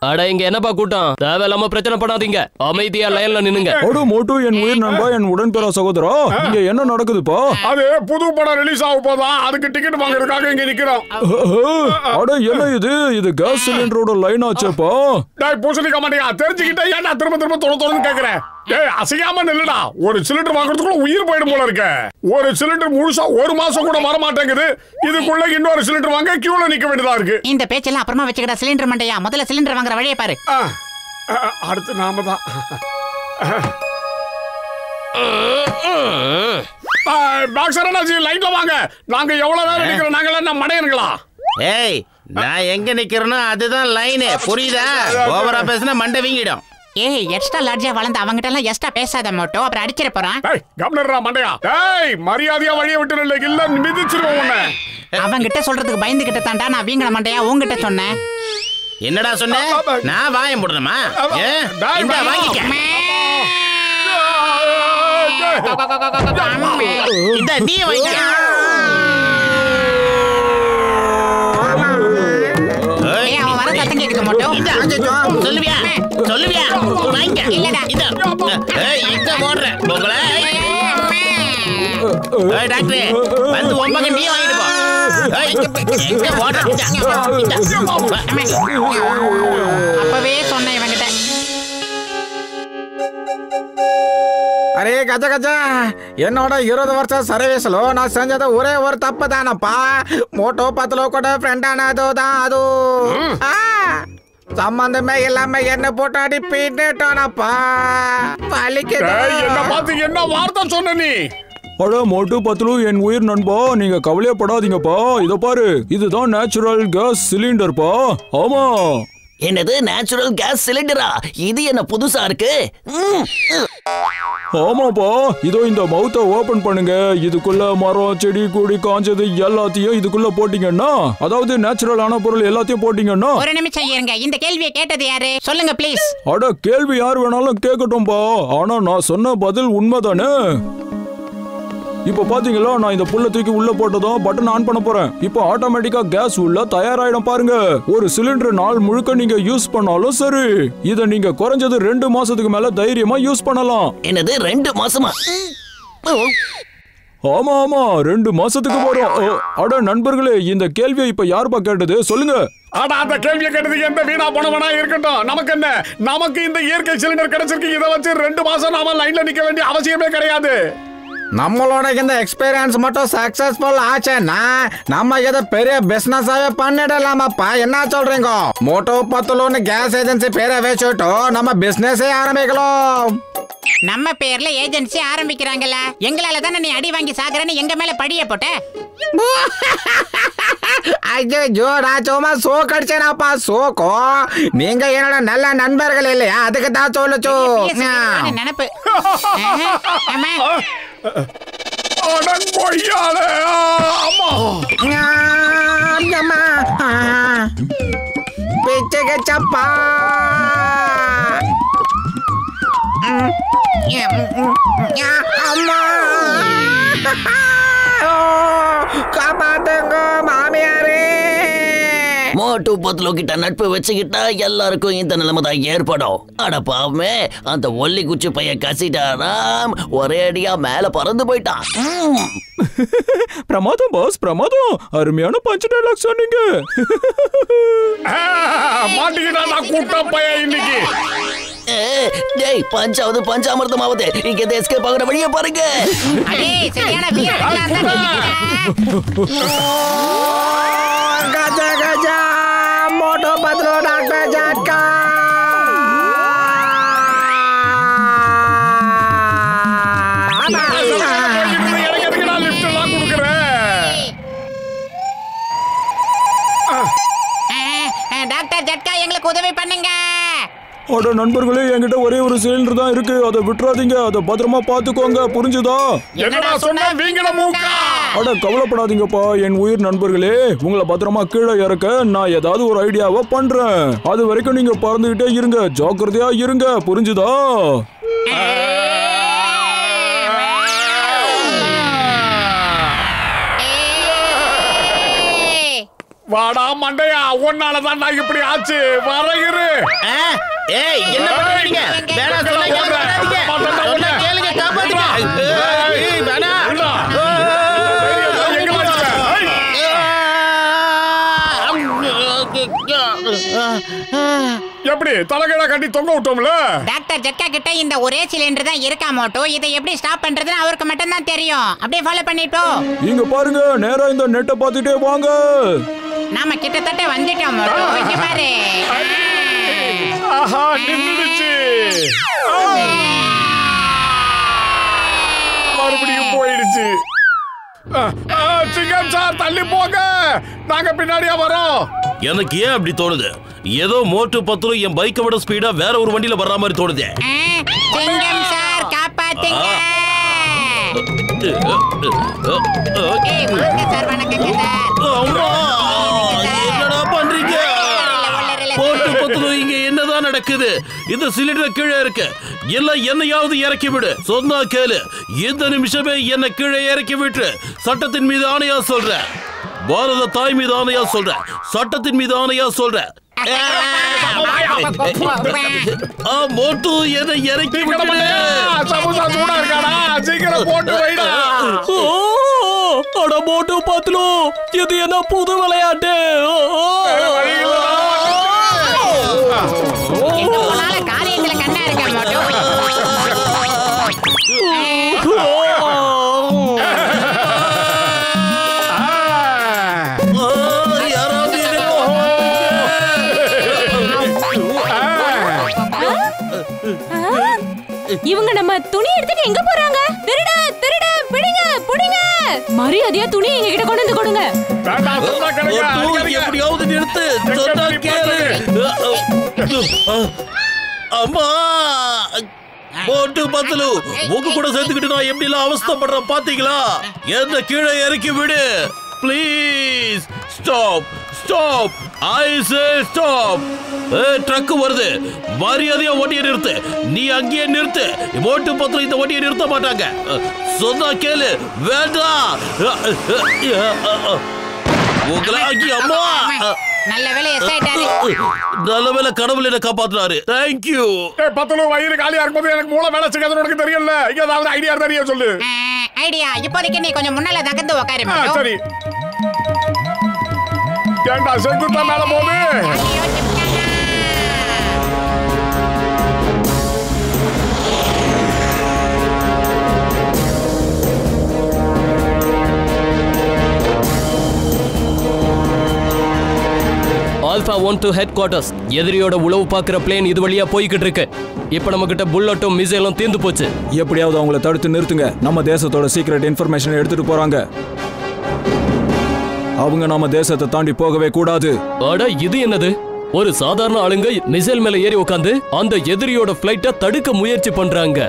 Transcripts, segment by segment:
அட இங்க என்னப்பா கூட்டம்? தேவையில்லாம பிரச்சனை பண்ணாதீங்க. அமைதியா லைன்ல நின்னுங்க. அட மோட்டு, என் உயிர் நண்பா, என் உடன்பிறா சகோதரா, இங்க என்ன நடக்குதுப்பா? அது புது படம் ரிலீஸ் ஆக போதான், அதுக்கு டிக்கெட் வாங்குறதுக்காக இங்க நிக்கிறோம். அட என்ன இது கேஸ் சிலிண்டரோட லைன் ஆச்சேப்பா. டேய் பூசணிக்க மாட்டியா? தெரிஞ்சுக்கிட்டே ஏன்டா திரும்ப திரும்ப தொடர்ந்து கேக்குறேன்? டேய் அசையாம நில்லுடா. ஒரு சிலிண்டர் வாங்குறதுக்குள்ள உயிர் போயிடும் போல இருக்க. ஒரு சிலிண்டர் முழுசா ஒரு மாசம் கூட வர மாட்டேங்குது. இதுக்குள்ள இன்னொரு சிலிண்டர் வாங்க கியூல நிக்க வேண்டியதா இருக்கு. இந்த பேச்செல்லாம் அப்புறமா வச்சுக்கடா சிலிண்டர் மண்டையா. முதல்ல சிலிண்டர் வாங்குற வழியை பாரு. அடுத்து நாம தான். டாக்டர் அண்ணாஜி லைன்ல வாங்க. நாங்க எவ்வளவு நேரம் நிக்கிறோம்? நாங்கள என்ன மடையனுங்களா? ஏய், நான் எங்க நிக்கிறேனோ அதுதான் லைன். புரியுதா? ஓவரா பேசினா மண்டை வீங்கிடும். ஏய், எக்ஸ்ட்ரா லார்ஜா வளர்ந்து அவங்கிட்ட எல்லாம் எக்ஸ்ட்ரா பேசாத மோட்டோ, அப்புறம் அடிச்சிட போறான். டேய் கவர்னரா மண்டையா. டேய் மரியாதையா வழியை விட்டு நில்ல, இல்ல மிதிச்சிருவோம் உன்னை. அவங்கிட்ட சொல்றதுக்கு பயந்துகிட்ட தாண்டா நான் வீங்கற மண்டையா உன்கிட்ட சொன்னேன். என்னடா சொன்ன? நான் வாயை மூடணுமா? இந்த வாங்கிக்க. இந்த நீ வாங்கிக்க. அவன் வர சத்தம் கேக்குது மோட்டோ. சொல்லுவியா? சொல்லுவியா? வாங்கிக்க. இல்லடா. எங்க ஓடுற உங்களை? டாக்டர் வந்து ஒன்பது நீ வாங்கிட்டு போ. அப்பவே சொன்னேன் இவங்கிட்ட. அரே கஜ கஜ, என்னோட 20 வருஷம் சர்வீஸ்ல நான் செஞ்சது ஒரே ஒரு தப்பு தானப்பா. மோட்டோ பத்துல கூட ஃப்ரெண்ட் ஆனது தான். அது சம்பந்தமே இல்லாம என்ன போட்டு அடி பின்னுட்டானப்பா. என்ன பார்த்து என்ன வார்த்தை சொன்ன நீ? அட மோட்டு பத்லு, என் உயிர் நண்பா, நீங்க கவலையப்படாதீங்கப்பா. இத பாரு, இதுதான் நேச்சுரல் கேஸ் சிலிண்டர்ப்பா. ஆமா. என்னது நேச்சுரல் கேஸ் சிலிண்டரா? இது என்ன புதுசா இருக்கு? ஆமாப்பா, இதோ இந்த மவுத்தை ஓபன் பண்ணுங்க. இதுக்குள்ள மரம், செடி, கொடி, காஞ்சது எல்லாத்தையும் இதுக்குள்ள போட்டீங்கன்னா, அதாவது நேச்சுரலான பொருள் எல்லாத்தையும் போட்டீங்கன்னா. ஒரு நிமிஷம் இருங்க, இந்த கேள்வியை கேட்டது யாரு? சொல்லுங்க ப்ளீஸ். அட கேள்வி யார் வேணாலும் கேட்கட்டும்பா, ஆனா நான் சொன்ன பதில் உண்மைதானே. இப்ப பாத்தீங்களா, நான் இந்த புல்ல தூக்கி உள்ள போட்டதும் பட்டன் ஆன் பண்ண போறேன். இப்போ ஆட்டோமேட்டிக்கா கேஸ் உள்ள தயாராயிடும் பாருங்க. ஒரு சிலிண்டர் நாள் முழுக்க நீங்க யூஸ் பண்ணாலும் சரி, இத நீங்க குறைஞ்சது 2 மாசத்துக்கு மேல தைரியமா யூஸ் பண்ணலாம். என்னது 2 மாசமா? ஆமா ஆமா, 2 மாசத்துக்கு வரும். அட நண்பர்களே, இந்த கேள்வியை இப்ப யாருப்பா கேட்டது சொல்லுங்க. ஆனா அந்த கேள்வியை கேட்டதுக்கு எந்த வீணா போனவனா இருக்கட்டும், நமக்கு என்ன? நமக்கு இந்த இயற்கை சிலிண்டர் கிடைச்சிருக்கு. இதை வச்சு 2 மாசம் நாம லைன்ல நிக்க வேண்டிய அவசியமே கிடையாது. நம்மளோட இந்த எக்ஸ்பீரியன்ஸ் மட்டும் சக்சஸ்ஃபுல் ஆச்சுன்னா நம்ம இதை பெரிய பிசினஸாவே பண்ணிடலாமாப்பா. என்ன சொல்றீங்க? மோட்டோ பத்துலோன்னு கேஸ் ஏஜென்சி பேரை வச்சுட்டு நம்ம பிசினஸே ஆரம்பிக்கலாம். நம்ம பேர்ல ஏஜென்சி ஆரம்பிக்கிறாங்கல்ல, எங்களால தானே நீ அடி வாங்கி சாகுறன்னு எங்க மேல படிய போட்ட. ஐயோ, நான் சும்மா சோ கடிச்சேனாப்பா. சோக்கோ, நீங்க என்னோட நல்ல நண்பர்கள் இல்லையா? அதுக்கு தான் சொல்லுச்சு நினைப்பு. பிச்சப்பா அம்மா, காப்பாத்துங்க மாமியாரே. மோட்டு பத்லு கிட்ட நட்பு வச்சுக்கிட்டா எல்லாருக்கும் இந்த நிலைமை தான் ஏற்படும். அட பாவமே, அந்த ஒல்லி குச்சி பையன் கசிட்டாராம், ஒரே அடியா மேல பறந்து போயிட்டான். பிரமாதம் பாஸ், பிரமாதம். அருமையான பஞ்ச் டைலாக் சொன்னீங்க. மாட்டிக்கிட்டா கூட்ட பையன் இன்னைக்கு. டேய், பஞ்சாவது பஞ்சாமிர்தமாவது, இங்க எஸ்கேப் ஆகுற வழியை பாருங்க. கஜா கஜா, மோட்டோ பத்லு டாக்டர் ஜாட்கா. டாக்டர் ஜட்கா, எங்களுக்கு உதவி பண்ணுங்க. அட நண்பர்களே, என்கிட்ட ஒரே ஒரு சிலிண்டர் தான் இருக்கு. அதை விட்டுறாதீங்க, அதை பத்திரமா பாத்துக்கோங்க. புரிஞ்சுதா? என்னடா சொன்ன? வீங்கட மூக்கா. அட கவலைப்படாதீங்கப்பா என் உயிர் நண்பர்களே, உங்களை பத்திரமா கீழே இறக்க நான் ஏதாவது ஒரு ஐடியாவை பண்றேன். அது வரைக்கும் நீங்க பறந்துகிட்டே இருங்க, ஜாக்கிரதையா இருங்க. புரிஞ்சுதா? வாடா மண்டையா, உன்னாலதான் நான் இப்படி ஆச்சு. வரையிரு. ஏய் என்ன பண்றீங்க? வேணா சொன்னா கேளுங்க. சொன்னா கேளுங்க, காப்பாத்துங்க. ஏய் வேணா. எப்படி தலைகீழா கட்டி தொங்க விட்டோம்ல? டாக்டர் ஜட்கா கிட்ட இந்த ஒரே சிலிண்டர் தான் இருக்கா மோட்டோ. இதை எப்படி ஸ்டாப் பண்றதுன்னு அவருக்கு மட்டும் தான் தெரியும். அப்படியே ஃபாலோ பண்ணிட்டோம். இங்க பாருங்க, நேரா இந்த நெட்டை பார்த்துட்டே வாங்க. நாம கிட்டத்தட்ட வந்துட்டோம் மோட்டோ. இங்க பாரு. ஆஹா, நின்னுடுச்சு. மறுபடியும் போயிடுச்சு. சிங்கம் சார், தள்ளி போங்க, நாங்க பின்னாடியா வரோம். எனக்கு ஏன் அப்படி தோணுது? ஏதோ மோட்டு பத்திரம் என் பைக்கை விட ஸ்பீடா வேற ஒரு வண்டியில வர்ற மாதிரி தோணுது. சிங்கம் சார் காப்பாத்துங்க. ஏய் வாங்க சார், வணக்கங்க சார். அம்மா, என்னடா பண்றீங்க? மோட்டு பத்திரம் இங்க என்னதான் நடக்குது? இந்த சிலிண்டர் கீழே இருக்கு. எல்லாம் என்னையாவது இறக்கி விடு. சொன்னா கேளு. இந்த நிமிஷமே என்ன கீழே இறக்கி விட்டு சட்டத்தின் மீது ஆணையா சொல்றேன். பாரத தாய் மீது ஆணையா சொல்றேன். சட்டத்தின் மீது ஆணையா சொல்றேன். மோட்டு என்னை இறக்கி விட்டு. சமோசா சூடா இருக்காடா, சீக்கிரம் போட்டு வைடா. அட மோட்டு பத்திரம், இது என்ன புது விளையாட்டு? காரியத்துல கண்ணா இருக்க மோட்டோ. இவங்க நம்ம துணி எடுத்துட்டு எங்க போறாங்க? திருட திருட, பிடிங்க பிடிங்க. மரியாதையா துணி எங்க கிட்ட கொண்டு வந்து கொடுங்க. எப்படியாவது நிறுத்து. சொன்னா கேளு. அம்மா, மோட்டு பத்தலு, உங்க கூட சேர்த்துக்கிட்டு நான் எப்படி எல்லாம் அவஸ்தைப்படுறேன் பாத்தீங்களா? என்ன கீழே இறக்கி விடு please. Stop stop, I say stop. Truck வருது, மரியாதையா ஓட்டியை நிறுத்து. நீ அங்கேயே நிறுத்து. மோட்டு பத்திரம் இந்த ஓட்டியை நிறுத்த மாட்டாங்க. சொன்னா கேளு. வேண்டாம். அம்மா, நல்ல வேலை எஸ் ஆயிட்டாரு. நல்ல வேலை, கடவுள் என்ன காப்பாத்துறாரு. தேங்க்யூ. பத்தலு, வயிறு காலியா இருக்கும்போது எனக்கு மூளை வேலை செய்யாது உனக்கு தெரியல. இங்க ஏதாவது ஐடியா தெரிய சொல்லு. ஐடியா, இப்போதைக்கு நீ கொஞ்சம் முன்னால நகர்ந்து உட்காரு. சரி. ஏண்டா செங்குத்தா மேல போகுது? Alpha 1 head quarters. எதிரியோட உளவு பார்க்குற பிளேன் இது வழியா போய்கிட்டு இருக்கு. இப்ப நம்ம கிட்ட புல்லட்டும் மிசைலும் தீர்ந்து போச்சு. எப்படியாவது அவங்கள தடுத்து நிறுத்துங்க. நம்ம தேசத்தோட சீக்ரெட் இன்ஃபர்மேஷன் எடுத்துட்டு போறாங்க. அவங்க நம்ம தேசத்தை தாண்டி போகவே கூடாது. அட, இது என்னது? ஒரு சாதாரண ஆளுங்க மிசைல் மேல ஏறி உட்காந்து அந்த எதிரியோட பிளைட்டை தடுக்க முயற்சி பண்றாங்க.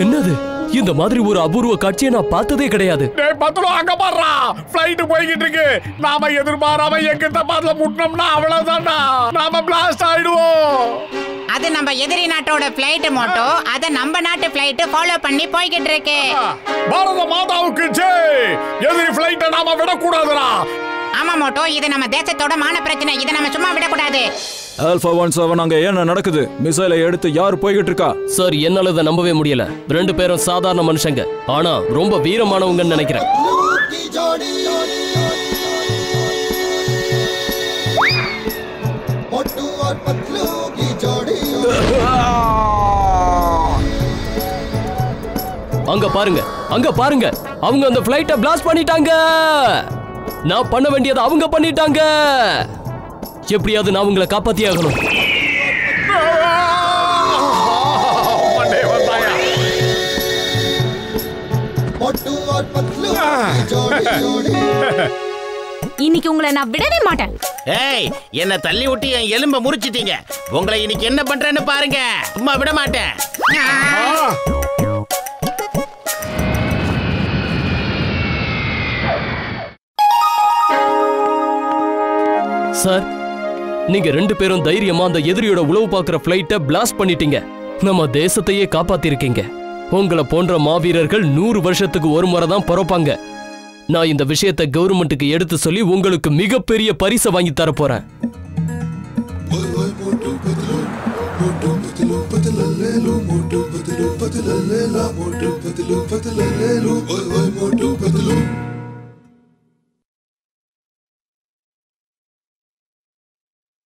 என்னது? இந்த மாதிரி ஒரு அபூர்வ காட்சியை நான் பார்த்ததே கிடையாது. டேய் பத்தலு, அங்க பாருடா, ஃளைட் போயிட்டு இருக்கு. நாம எதிர்பாராம எங்கிட்ட பாத்துல முட்டனோம்னா அவ்வளவுதான்டா, நாம பிளாஸ்ட் ஆயிடுவோம். அது நம்ம எதிரி நாட்டோட ஃளைட் மோட்டோ. அத நம்ம நாட்டு ஃளைட் ஃபாலோ பண்ணி போய்கிட்டு இருக்கு. பாரத மாதாவுக்கு ஜெய். எதிரி ஃளைட்டை நாம விடக்கூடாதுடா. ஆமா மோட்டோ, இது நம்ம தேசத்தோட மான பிரச்சனை. இதை நம்ம சும்மா விடக்கூடாது. ஆல்பா 17 அங்க என்ன நடக்குது? மிசைலை எடுத்து யார் போய்கிட்டு இருக்கா? சார், என்னால இதை நம்பவே முடியல. ரெண்டு பேரும் சாதாரண மனுஷங்க, ஆனா ரொம்ப வீரமானவங்கன்னு நினைக்கிறேன். அங்க பாருங்க, அங்க பாருங்க, அவங்க அந்த ஃளைட்டை பிளாஸ்ட் பண்ணிட்டாங்க. நான் பண்ண வேண்டியதை அவங்க பண்ணிட்டாங்க. எப்படியாவது நான் உங்களை காப்பாத்தி ஆகணும். இன்னைக்கு உங்களை நான் விடவே மாட்டேன். ஏய், என்ன தள்ளி விட்டு என் எலும்ப முறிச்சிட்டீங்க. உங்களை இன்னைக்கு என்ன பண்றேன்னு பாருங்க. சும்மா விட மாட்டேன். சார், நீங்க ரெண்டு பேரும் தைரியமா அந்த எதிரியோட உளவு பார்க்கிற ஃளைட்டை பிளாஸ்ட் பண்ணிட்டீங்க. நம்ம தேசத்தையே காப்பாத்திருக்கீங்க. உங்களை போன்ற மாவீரர்கள் 100 வருஷத்துக்கு ஒரு முறை தான் பிறப்பாங்க. நான் இந்த விஷயத்தை கவர்மெண்ட்டுக்கு எடுத்து சொல்லி உங்களுக்கு மிகப்பெரிய பரிசை வாங்கி தர போறேன்.